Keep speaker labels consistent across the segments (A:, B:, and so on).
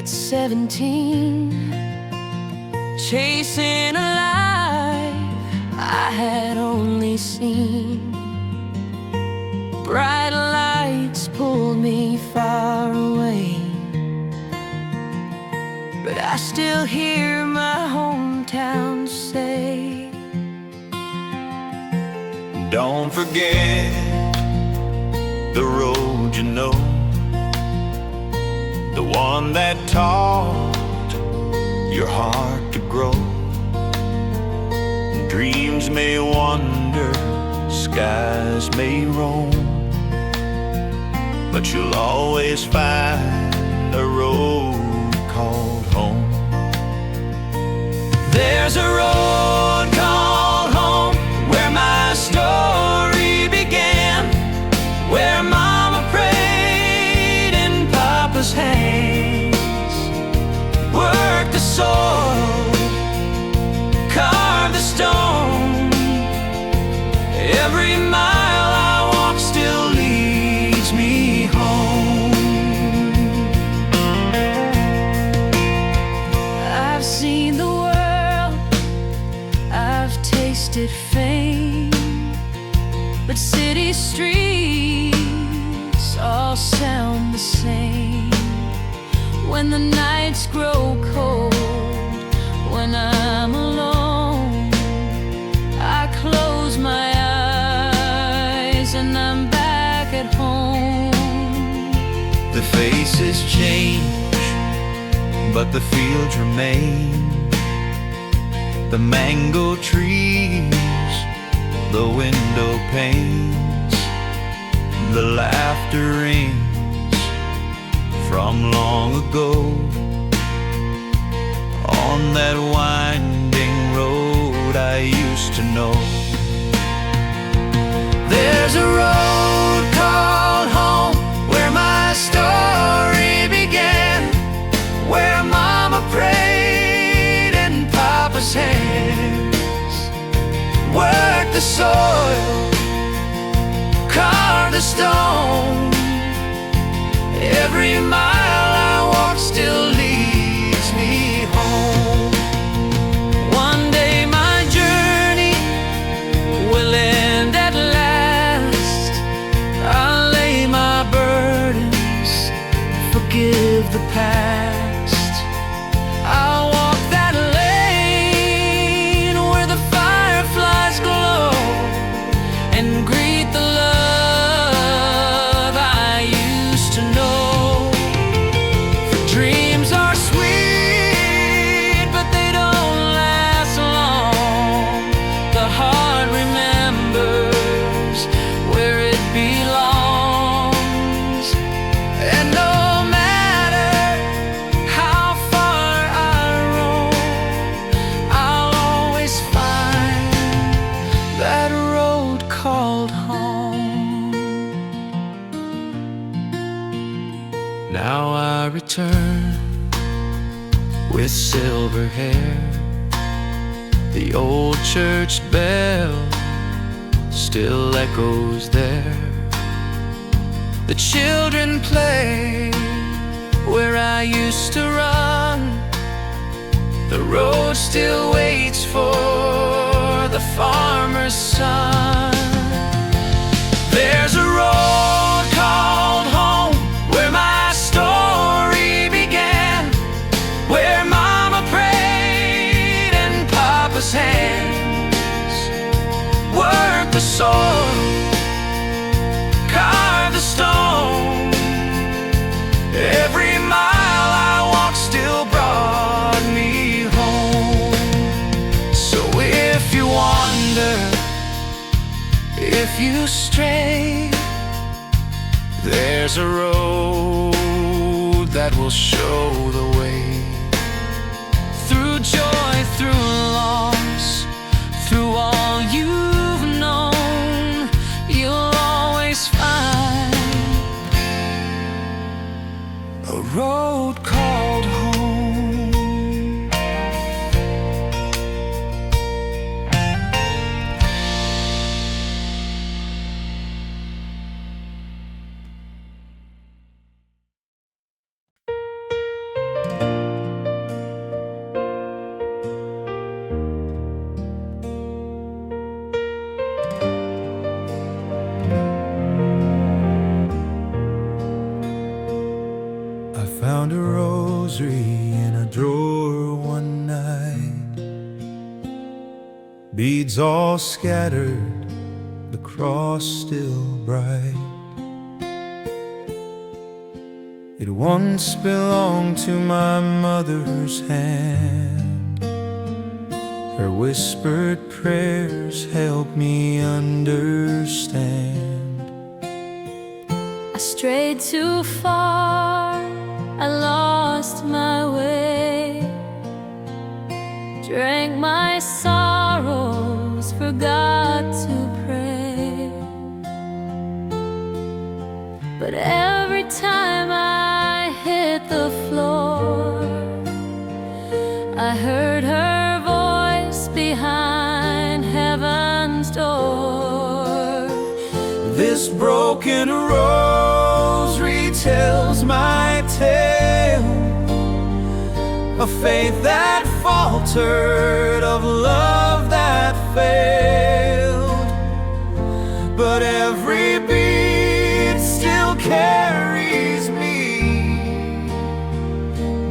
A: At 17, chasing a life I had only seen. Bright lights pulled me far away, but I still hear my hometown say,
B: don't forget the road you know, the one that taught your heart to grow. Dreams may wander, skies may roam, but you'll always find a road called home. There's a road called home where my story began, where Mama prayed in Papa's hands, worked the soil, carved the stone. Every mile I walk still leads me home. I've seen the world, I've tasted fame, but city streets all sound the same. When the nights grow cold, when I'm alone, I close my eyes and I'm back at home. The faces change, but the fields remain. The mango trees, the window panes, the laughter rings from long ago. On that winding road I used to know. There's a road called home where my story began, where Mama prayed in Papa's hands, worked the soil, carved the stone. Every mile I walk still leads me home. One day my journey will end at last. I'll lay my burdens, forgive the past. I'll walk that lane where the fireflies glow and greet the love I used to know. For dreams are sweet, but they don't last long. The heart remembers where it belongs. And no matter how far I roam, I'll always find that road called home. Now I return with silver hair. The old church bell still echoes there. The children play where I used to run. The road still waits for the farmer's son. There's a road called home where my story began, where Mama prayed in Papa's hands, worked the soil, carved the stone. Every mile I walked still brought me home. So if you wander, if you stray, there's a road that will show the way. Through joy, through loss, through all you've known, you'll always find a road called home. rosary in a drawer one night, beads all scattered, the cross still bright. It once belonged to my mother's hand. Her whispered prayers help me understand.
A: I strayed too far, I lost my way, drank my sorrows, forgot to pray. But every time I hit the floor, I heard her voice behind heaven's door.
B: This broken rosary tells my tale of faith that faltered, of love that failed. But every beat still carries me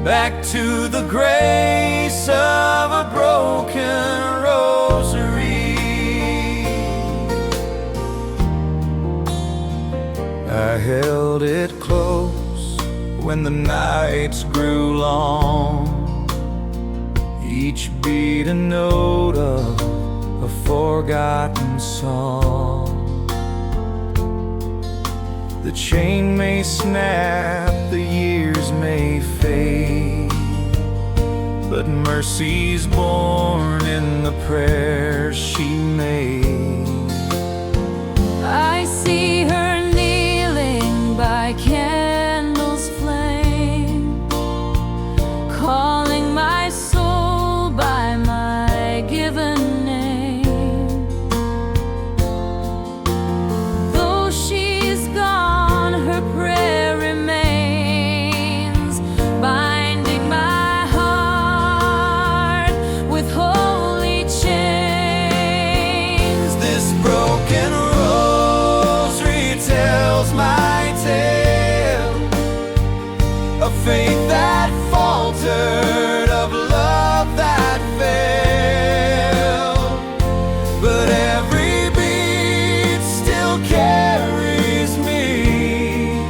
B: back to the grace of a broken rosary. I held it close when the nights grew long, each beat a note of a forgotten song. The chain may snap, the years may fade, but mercy's born in the prayers she made.
A: I see her kneeling by candles flame, calling my soul by my given name. Though she's gone, her prayer remains, binding my heart with holy chains.
B: This broken rosary tells my tale of faith that faltered, of love that failed. But every beat still carries me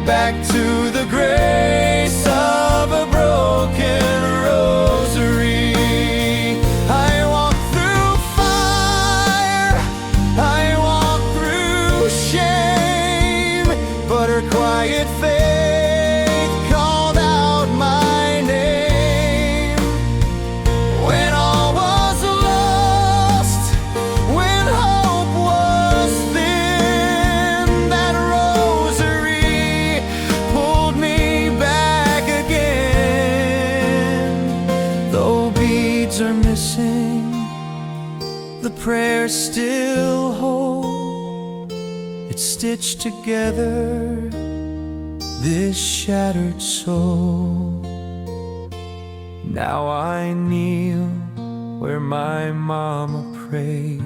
B: back to the grace of a broken rosary. I walk through fire, I walk through shame, but her quiet faith called out my name. When all was lost, when hope was thin, that rosary pulled me back again. Though beads are missing, the prayers still hold. It's stitched together, this shattered soul. Now I kneel where my mama prayed,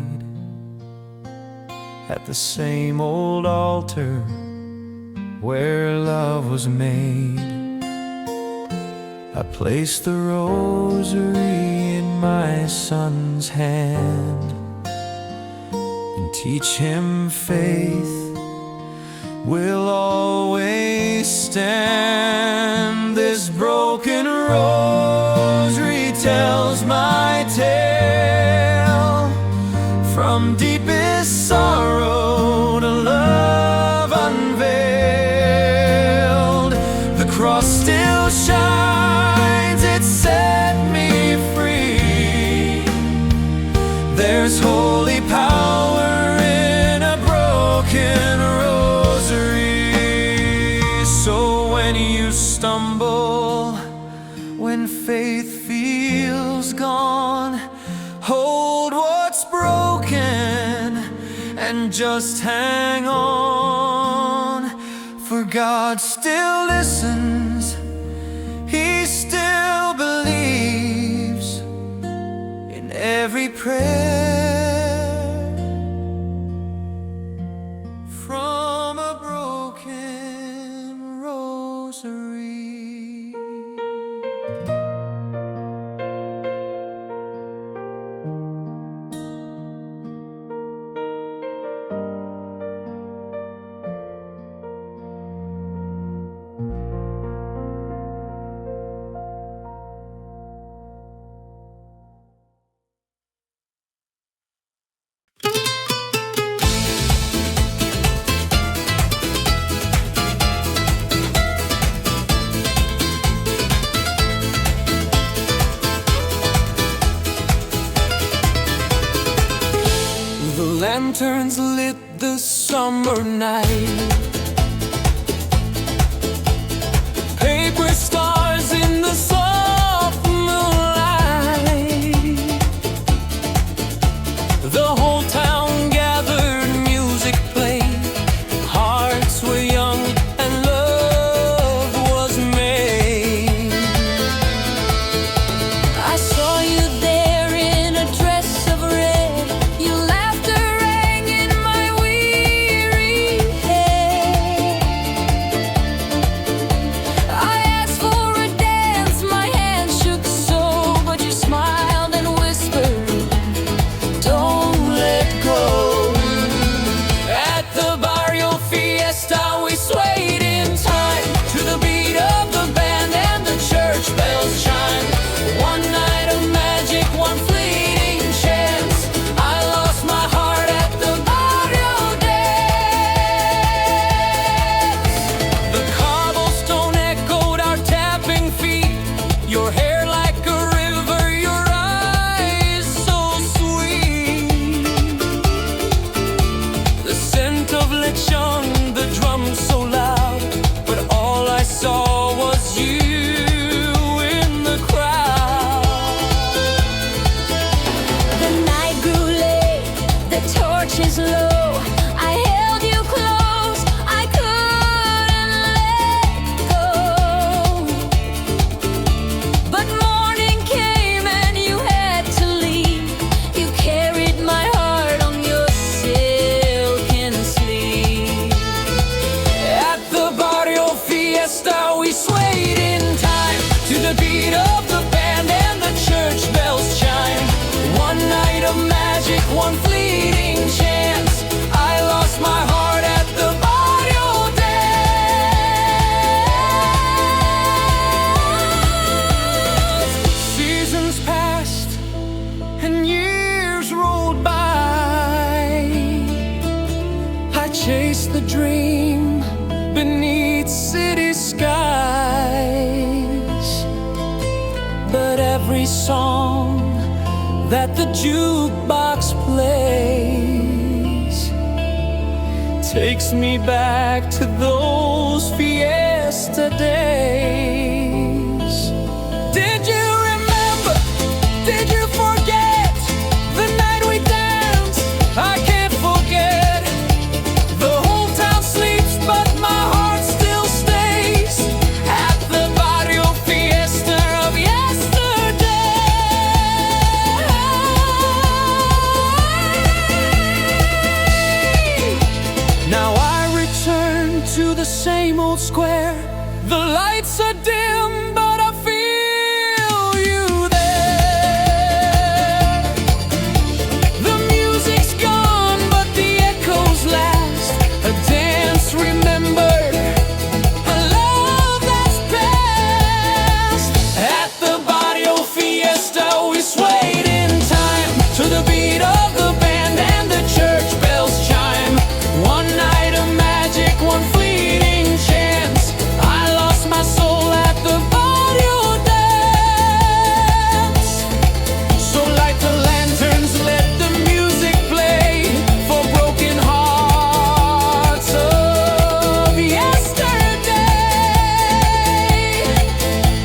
B: at the same old altar where love was made. I place the rosary in my son's hand and teach him faith will always stand. This broken rosary tells my tale, from deepest sorrow to love unveiled. The cross still shines, it set me free. There's holy power in a broken rosary. So when you stumble, when faith feels gone, hold what's broken and just hang on. For God still listens, He still believes in every prayer from a broken rosary. lanterns lit the summer night. Paper stars in the soft moonlight. The whole town gathered, music played. Hearts were young and love was made.
A: I saw you there in a dress of red. Your laughter rang in my weary head. I asked for a dance, my hand shook so, but you smiled and whispered, don't let go.
B: At the barrio fiesta we swayed in time to the beat of the band and the church bells chime. One night of magic, one fleeting chance. I lost my heart at the barrio dance. The cobblestone echoed our tapping feet. Your hair like a river, your eyes so sweet. The scent of lechon, the drums so loud, but all I saw was you in the crowd.
A: The night grew late, the torches low. I held you close, I couldn't let go. But morning came and you had to leave. You carried my heart on your silken sleeve.
B: At the barrio fiesta we swayed in time to the beat of the band and the church bells chime. One night of magic, one fleeting chance. I lost my heart at the barrio dance. Seasons passed and years rolled by. I chased the dream beneath city skies, but every song that the jukebox plays takes me back to those fiesta days. Did you remember? Did you forget the night we danced? I can't forget. The whole town sleeps, but my heart still stays at the barrio fiesta of yesterday. Now I return to the same old square. The lights are dim, but I feel you there. The music's gone, but the echoes last. A dance remembered, a love that's past. At the barrio fiesta we swayed in time to the beat of the band and the church bells chime. One night of magic, one fleeting chance. I lost my soul at the barrio dance. So light the lanterns, let the music play for broken hearts of yesterday.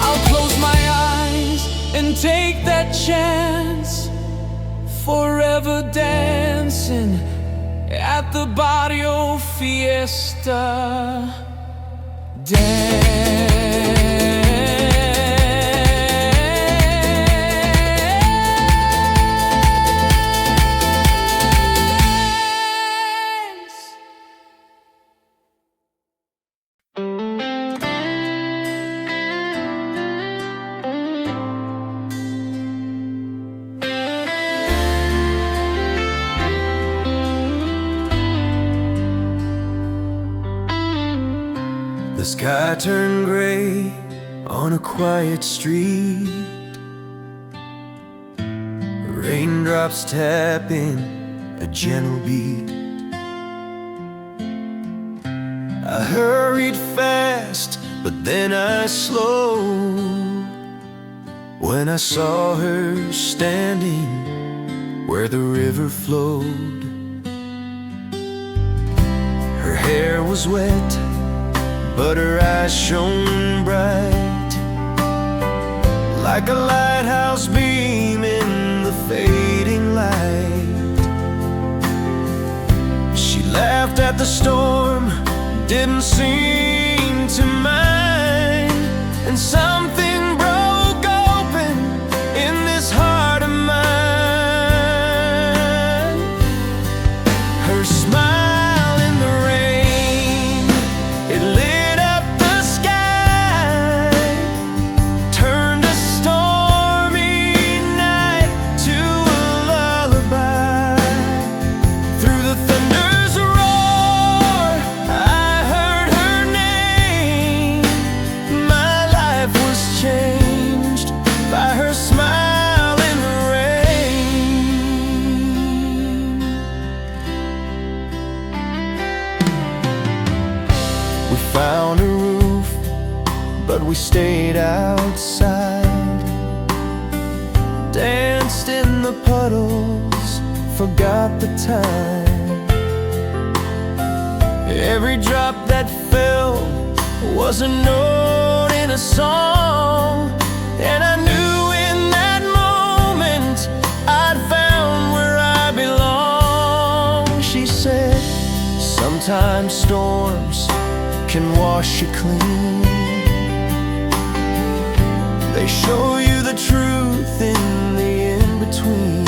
B: I'll close my eyes and take that chance, forever dancing at the barrio fiesta dance. The sky turned gray on a quiet street. Raindrops tapping a gentle beat. I hurried fast, but then I slowed when I saw her standing where the river flowed.
C: hair was wet, but her eyes shone bright, like a lighthouse beam in the fading light. She laughed at the storm, didn't seem to mind, and something broke open in this heart of mine. Her smile in the rain, it lit up the sky, turned a stormy night to a lullaby. Through the thunder's roar, I heard her name. My life was changed by her smile in the rain. We found a roof, but we stayed outside, danced in the puddles, forgot the time. Every drop that fell was a note in a song, and I knew in that moment I'd found where I belong. She said, sometimes storms can wash you clean. They show you the truth in the in-between.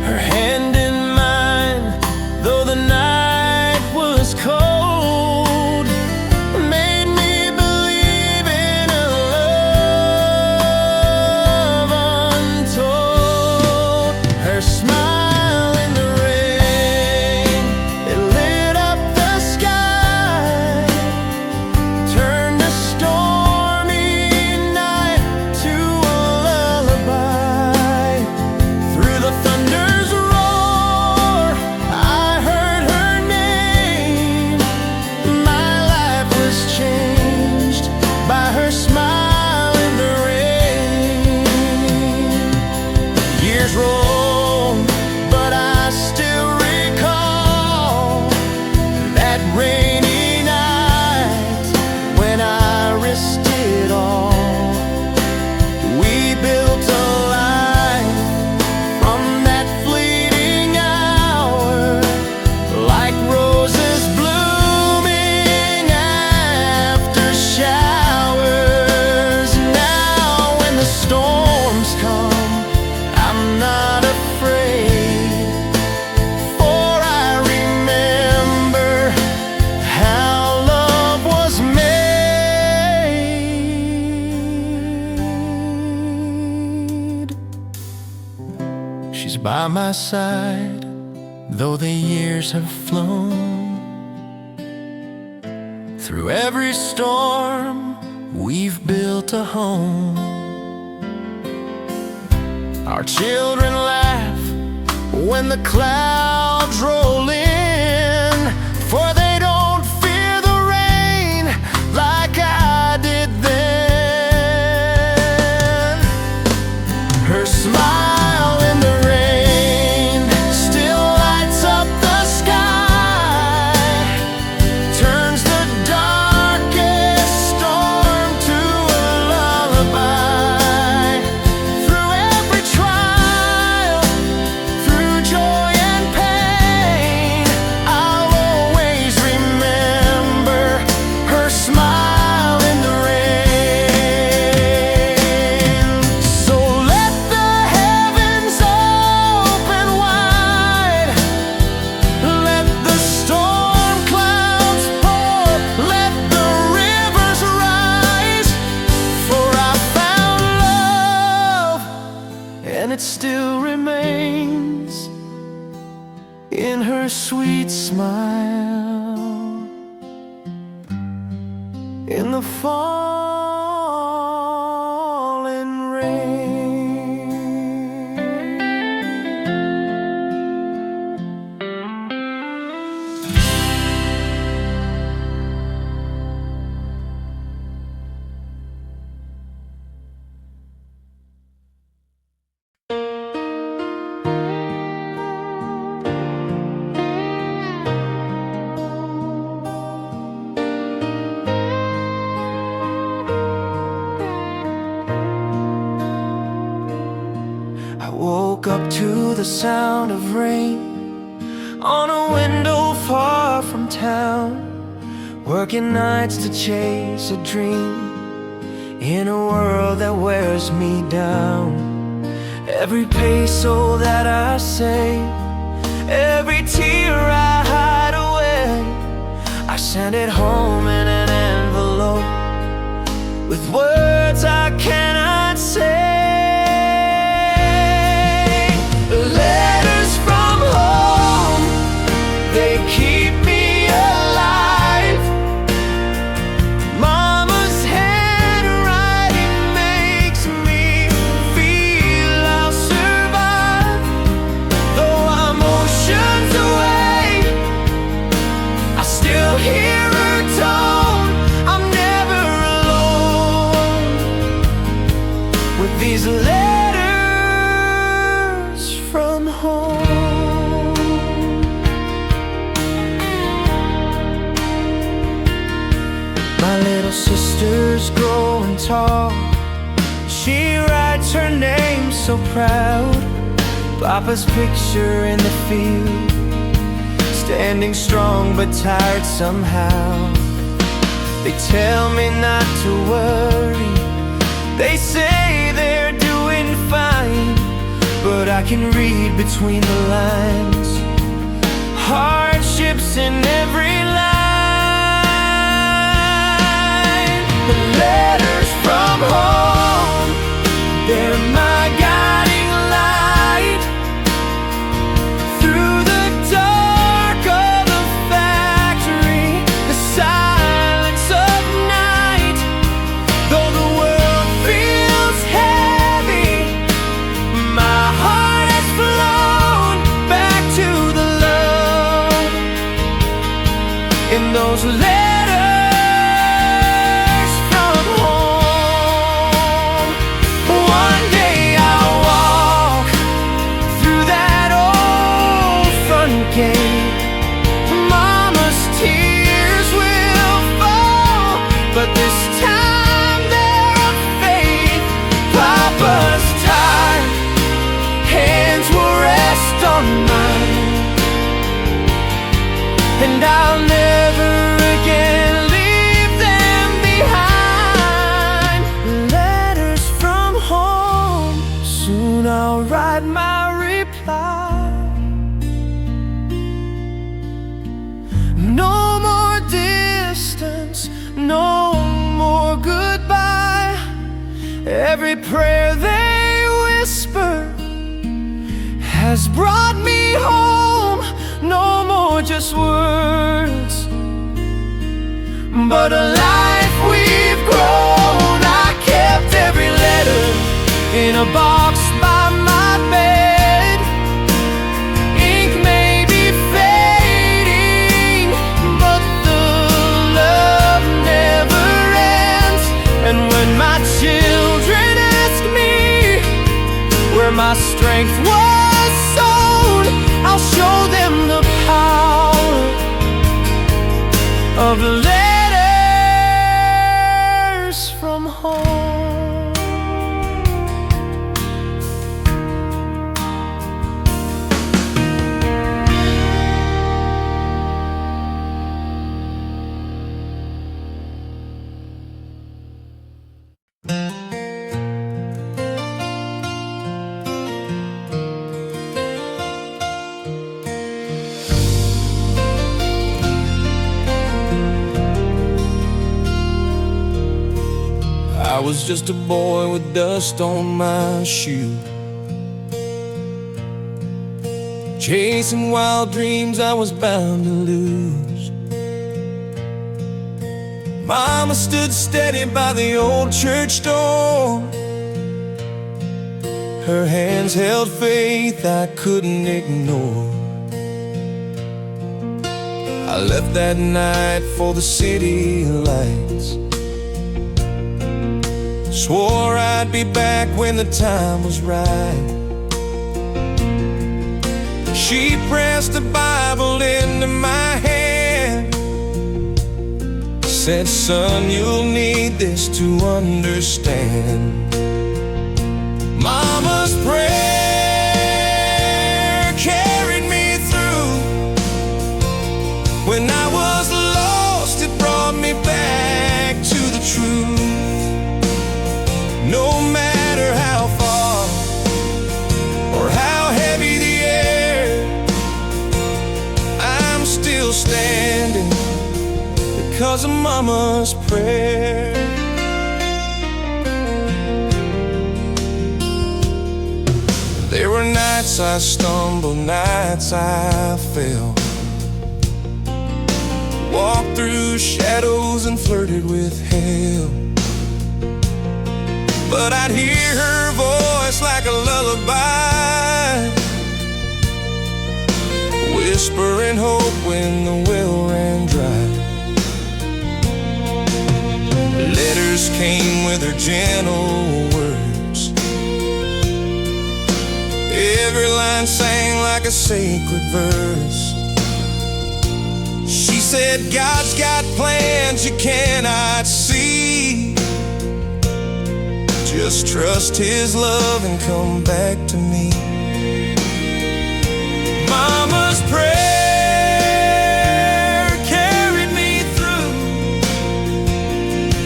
C: Her hand in mine, though the night was cold, made me believe in a love untold. Her smile in the rain, it lit up the sky, turned a stormy night to a lullaby. Through the thunder's roar, I heard her name. My life was changed by her smile in the rain. Years roll, but I still recall that rainy night when I risked it all. We built a life from that fleeting hour, like roses blooming after showers. Now when the storms come, I'm not afraid, for I remember how love was made. She's by my side, though the years have flown. Through every storm, we've built a home. Our children laugh when the clouds roll in, for they don't fear the rain like I did then. Her smile in the rain still lights up the sky, turns the darkest storm to a lullaby. Through every trial, through joy and pain, I'll always remember her smile in the rain. So let the heavens open wide, let the storm clouds pour, let the rivers rise, for I found love, and it still remains in her sweet smile, in the falling rain. to the sound of rain on a window far from town, working nights to chase a dream in a world that wears me down. Every peso that I save, every tear I hide away, I send it home in an envelope with words I cannot say. Letters from home, they keep me alive. Mama's handwriting makes me feel I'll survive. Though I'm oceans away, I still hear her tone. I'm never alone with these letters from home. My little sister's growing tall. She writes her name so proud. Papa's picture in the field, standing strong but tired somehow. They tell me not to worry, they say they're doing fine, but I can read between the lines, hardships in every line. The letters from home, they're my guiding light through the dark of the factory, the silence of night. Though the world feels heavy, my heart has flown back to the love in those letters from home. One day I'll walk through that old front gate. Mama's tears will fall, but this time they're of faith. Papa's tired hands will rest on mine, and I'll never again leave them behind. Letters from home, soon I'll write my reply. No more distance, no more goodbye. Every prayer they whisper has brought me home. No more just words, but a life we've grown. I kept every letter in a box by my bed. Ink may be fading, but the love never ends. And when my children ask me where my strength was sown, I'll show them the power of letters from home. I was just a boy with dust on my shoe, chasing wild dreams I was bound to lose. Mama stood steady by the old church door. Her hands held faith I couldn't ignore. I left that night for the city lights, swore I'd be back when the time was right. She pressed the Bible into my hand, said, son, you'll need this to understand. Mama's prayer was a mama's prayer. There were nights I stumbled, nights I fell, walked through shadows and flirted with hell. But I'd hear her voice like a lullaby, whispering hope when the well ran dry. Letters came with her gentle words, every line sang like a sacred verse. She said, God's got plans you cannot see, just trust His love and come back to me. Mama's prayer carried me through.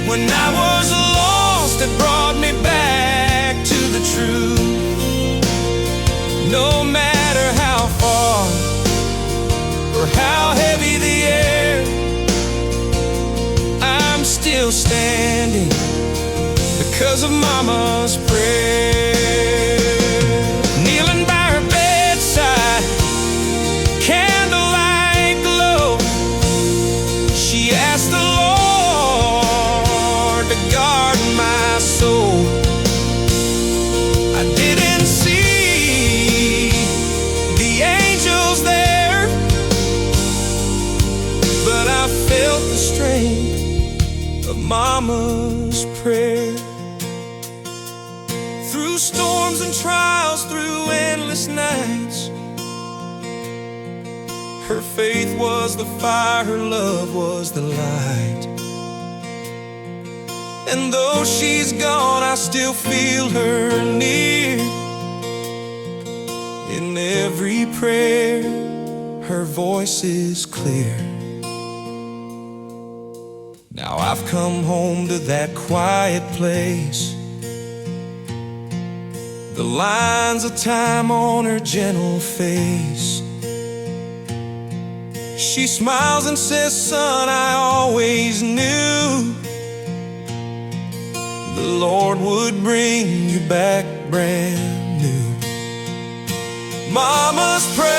C: When I was lost, it brought me back to the truth. No matter how far or how heavy the air, I'm still standing because of Mama's prayer. Kneeling by her bedside, candlelight glow, she asked the Lord to guard my soul. I didn't see the angels there, but I felt the strength of Mama's prayer. Through storms and trials, through endless nights, her faith was the fire, her love was the light. And though she's gone, I still feel her near. In every prayer, her voice is clear. Now I've come home to that quiet place, the lines of time on her gentle face. She smiles and says, son, I always knew the Lord would bring you back brand new. Mama's prayer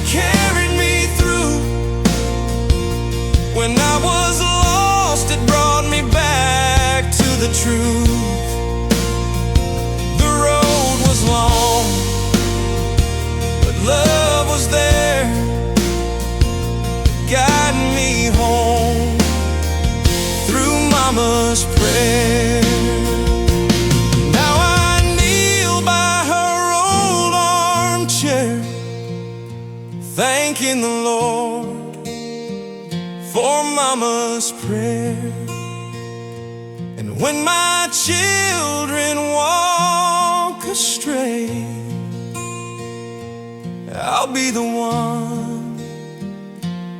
C: carried me through. When I was lost, it brought me back to the truth. The road was long, but love was there, guiding me home through Mama's prayer. Now I kneel by her old armchair, thanking the Lord for Mama's prayer. And when my children walk astray, I'll be the one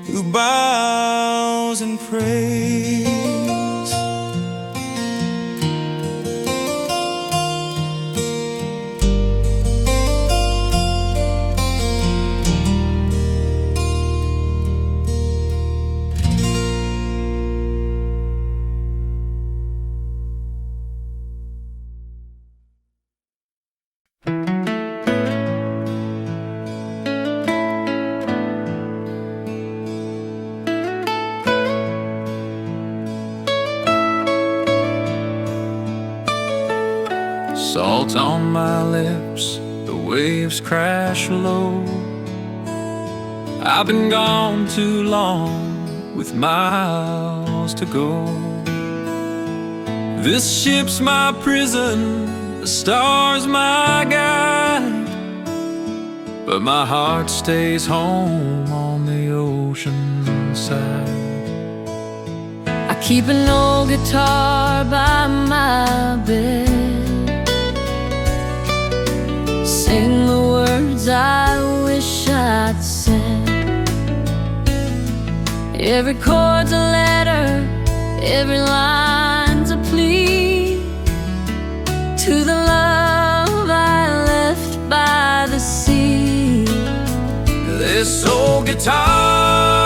C: who bows and prays.
B: Salt on my lips, the waves crash low. I've been gone too long with miles to go. This ship's my prison, the stars my guide, but my heart stays home on the ocean side.
A: I keep an old guitar by my bed, sing the words I wish I'd said. Every chord's a letter, every line's a plea to the love I left by the sea.
C: This old guitar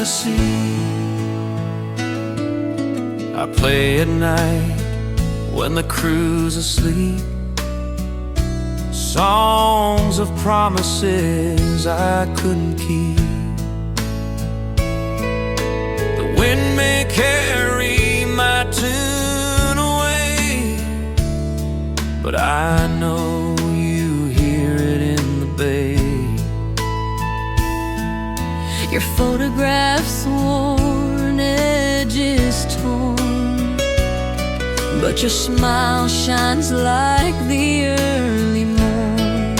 C: sea. I play at night when the crew's asleep, songs of promises I couldn't keep. The wind may carry my tune away, but I know you hear it in the bay.
A: Your photograph's worn, edges torn, but your smile shines like the early morn.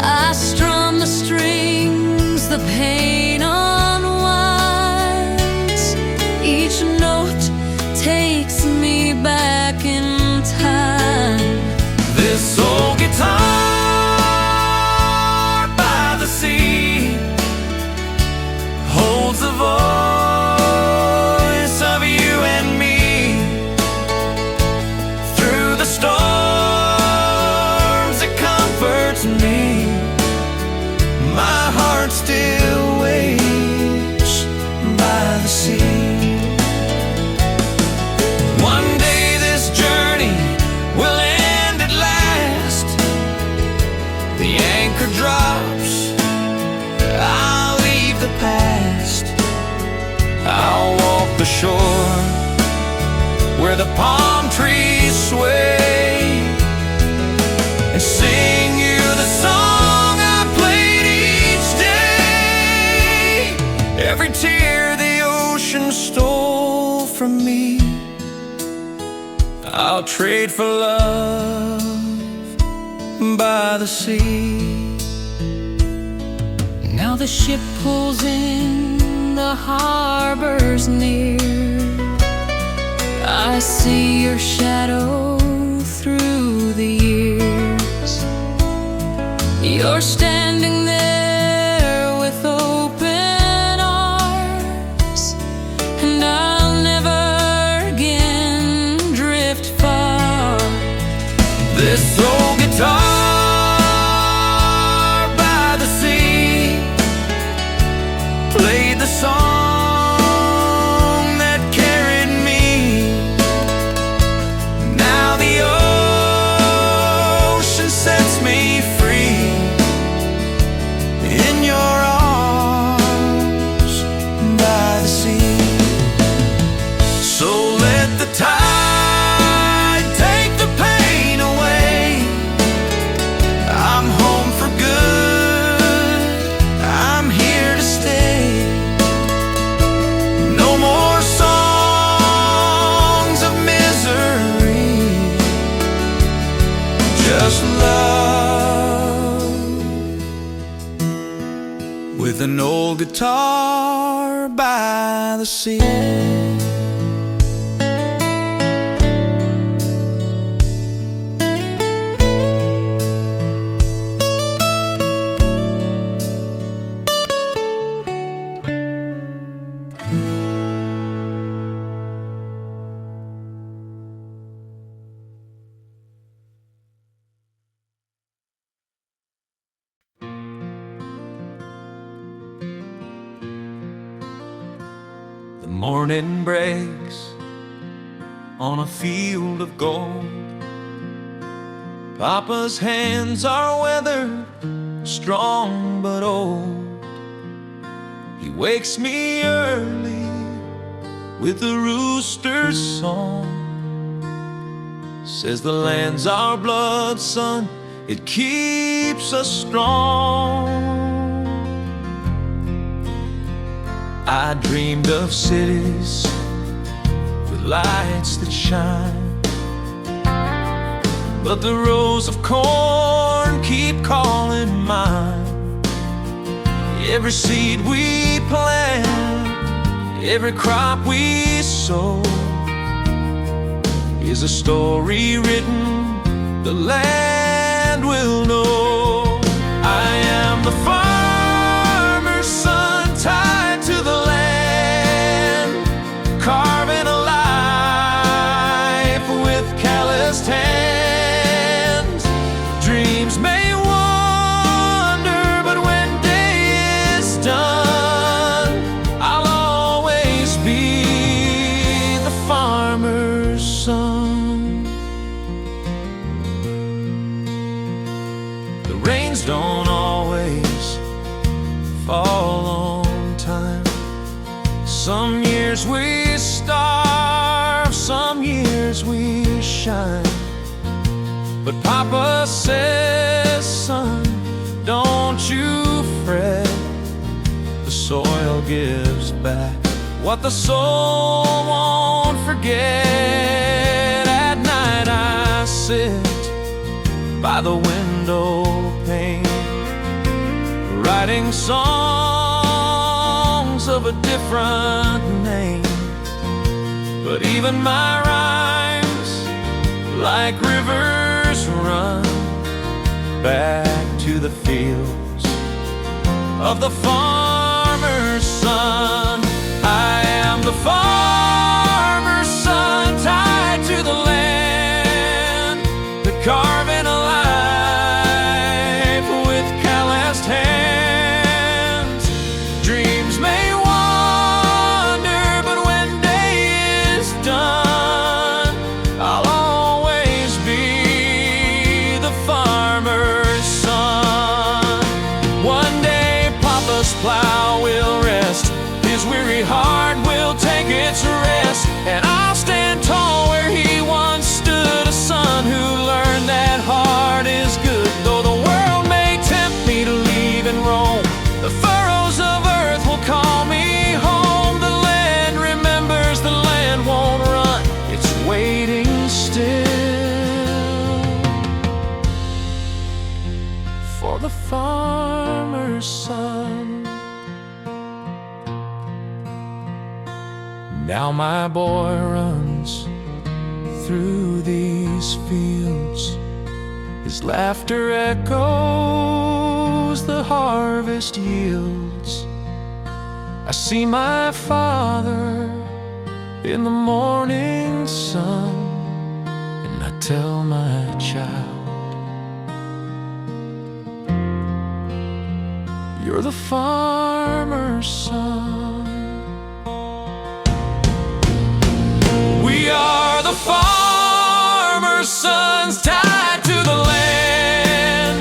A: I strum the strings, the pain unwinds. Each note takes me back in time.
C: This old guitar by the sea holds the voice of you and me. Through the storms, it comforts me. My heart still waits by the sea. One day this journey will end at last. The anchor drops, I'll leave the past. I'll walk the shore where the palm trees sway, and sing you the song I played each day. Every tear the ocean stole from me, I'll trade for love by the sea.
A: Now the ship pulls in, the harbor's near. I see your shadow through the years. You're standing there with open arms, and I'll never again drift far.
C: This old guitar by the sea played the song that carried me. Now the ocean sets me free in your arms by the sea. So let the tide take the pain away. I'm home for good, I'm here to stay. No more songs of misery, just love with an old guitar by the sea. The morning breaks on a field of gold. Papa's hands are weathered, strong but old. He wakes me early with the rooster's song. Says the land's our blood, son, it keeps us strong. I dreamed of cities with lights that shine, but the rows of corn keep calling mine. Every seed we plant, every crop we sow is a story written the land will know. I am the farmer's son, tied to the land, carving a life with calloused hands. Dreams may wander, but when day is done, fall on time. Some years we starve, some years we shine. But Papa says, son, don't you fret. The soil gives back what the soul won't forget. At night I sit by the window pane, writing songs of a different name. But even my rhymes, like rivers, run back to the fields of the farmer's son. I am the farmer's son, tied to the land, the carving a life with calloused hands. Dreams may wander, but when day is done, I'll always be the farmer's son. One day Papa's plow will rest, his weary heart will take its rest, and I'll stand tall where he once stood, a son who learned that heart is good. Though the world may tempt me to leave and roam, the furrows of earth will call me home. The land remembers, the land won't run, it's waiting still for the farmer's son. Now my boy runs through these fields, his laughter echoes the harvest yields. I see my father in the morning sun, and I tell my child, you're the farmer's son. We are the farmer's sons, tied to the land,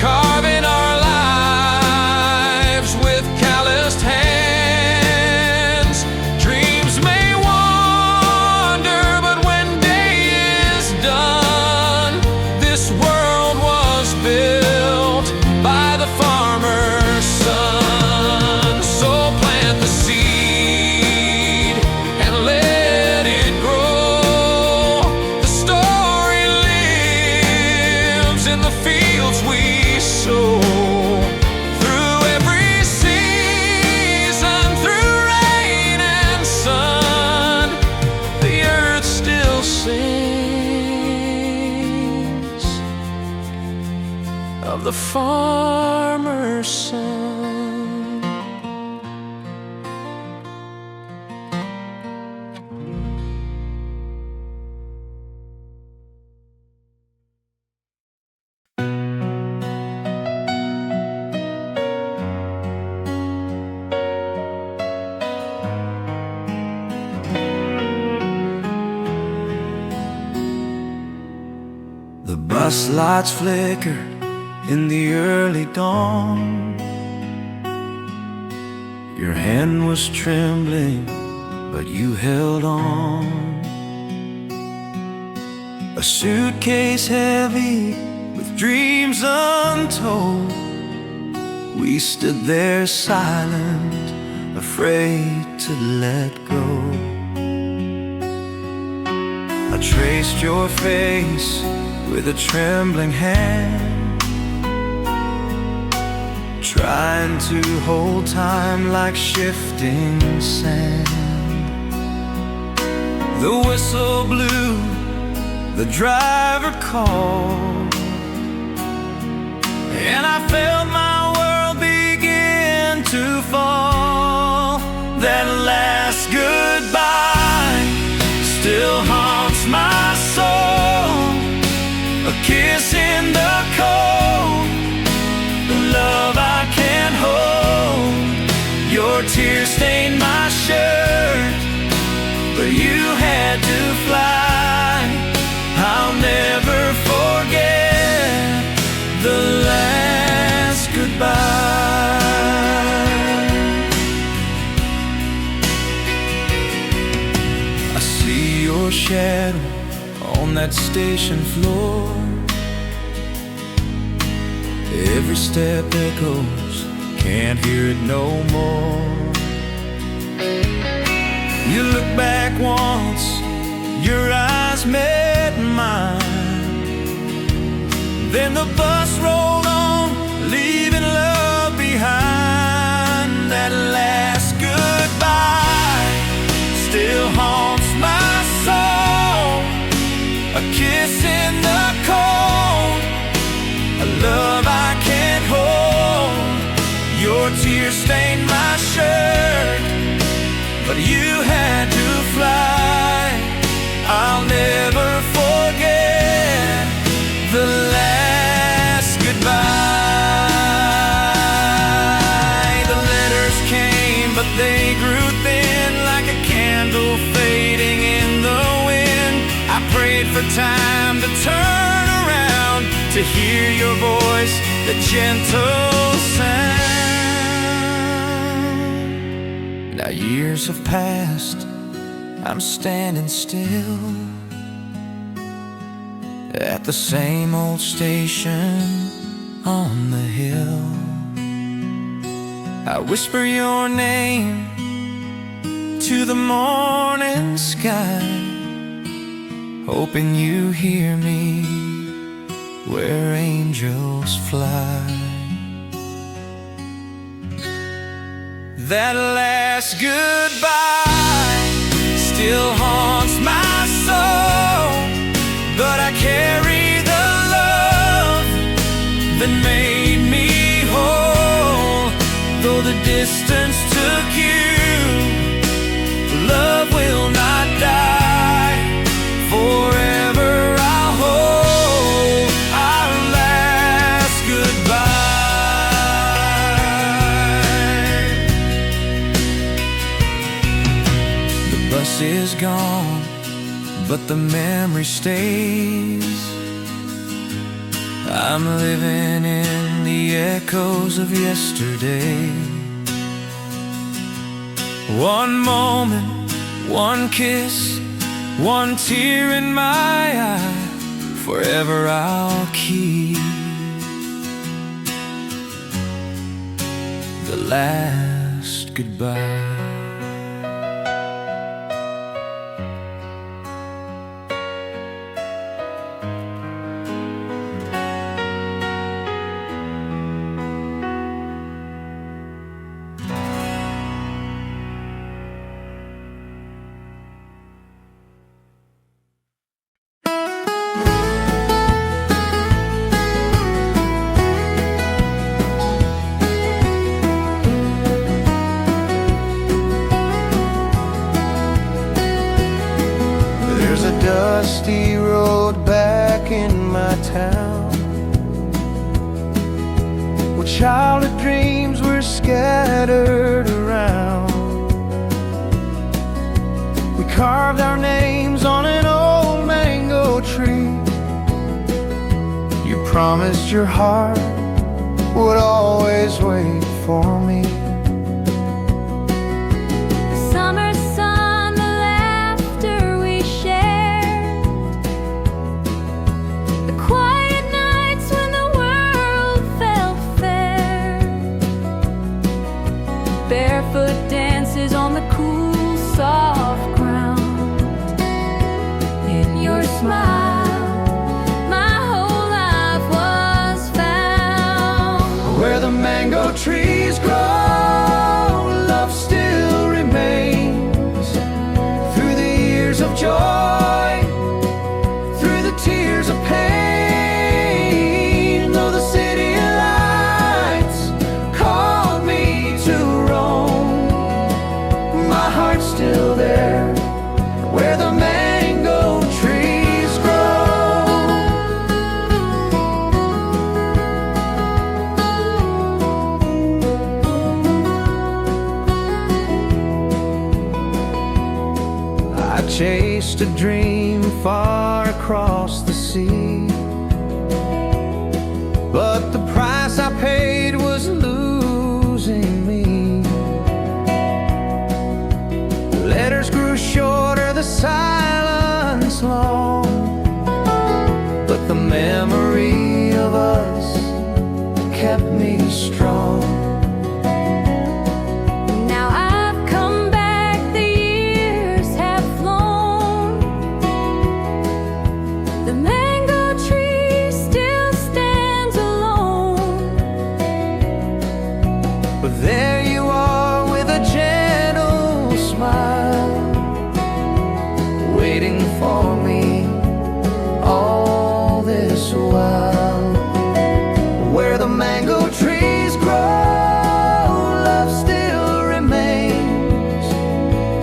C: carving our lives with calloused hands. Dreams may wander, but when day is done, this world was built by the farmer's son. So plant the seed and let in the fields we sow. Through every season, through rain and sun, the earth still sings of the farmer's son.
D: The bus lights flickered in the early dawn. Your hand was trembling, but you held on. A suitcase heavy with dreams untold. We stood there silent, afraid to let go. I traced your face with a trembling hand, trying to hold time like shifting sand. The whistle blew, the driver called, and I felt my world begin to fall. That last goodbye still haunts my soul. A kiss in the cold, the love I can't hold. Your tears stained my shirt, but you had to fly. I'll never forget the last goodbye. that station floor. Every step echoes, can't hear it no more. You look back once, your eyes met mine. Then the bus rolled on, leaving love behind. That last goodbye still haunts my soul. A kiss in the cold, a love I can't hold. Your tears stained my shirt, but you had to fly. I'll never forget the last goodbye. The letters came, but they grew thin, like a candle fading in the wind. I prayed for time to turn around, to hear your voice, the gentle sound. Now years have passed, I'm standing still at the same old station on the hill. I whisper your name to the morning sky, hoping you hear me where angels fly. That last goodbye still haunts my soul, but I carry the love that made me whole. Though the distance took you, love will not die. Forever I'll hold our last goodbye. The bus is gone, but the memory stays. I'm living in the echoes of yesterday. One moment, one kiss, one tear in my eye, forever I'll keep the last goodbye.
C: Dusty road back in my town, where childhood dreams were scattered around. We carved our names on an old mango tree. You promised your heart would always wait for me.
A: Barefoot dances on the cool, soft ground. In your smile, my whole life was found.
C: Where the mango trees grow, love still remains. Through the years of joy, through the tears of pain, though the city lights called me to roam, my heart's still there, where the mango trees grow. I chased a dream far across the sea, but the price I paid was losing me. The letters grew shorter, the silence long. for me all this while. Where the mango trees grow, love still remains.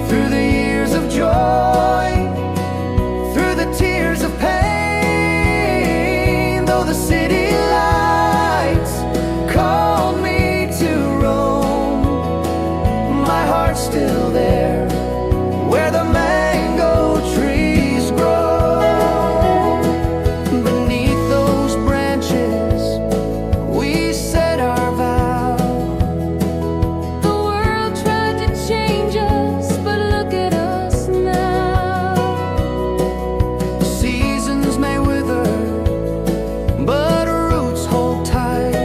C: Through the years of joy, through the tears of pain, though the city lights called me to roam, my heart's still there where the mango trees grow. Beneath those branches we said our vow.
A: The world tried to change us, but look at us now.
C: Seasons may wither, but roots hold tight.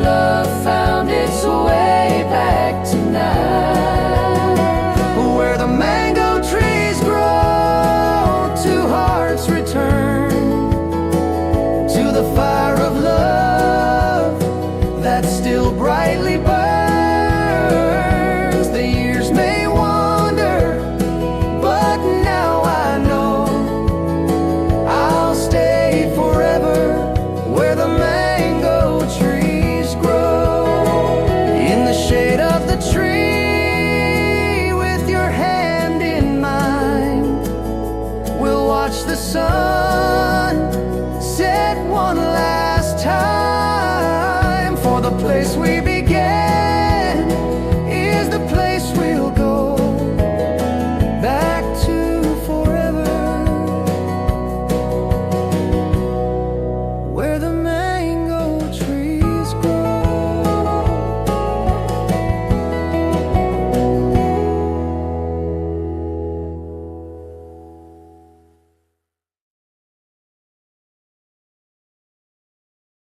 A: Love found its way back tonight.
C: Where the mango trees grow, two hearts return to the fire of love that still brightly burns. The years may wander, but now I know I'll stay forever where the mango trees grow. In the shade of the tree, with your hand in mine, we'll watch the sun set one last time for the place we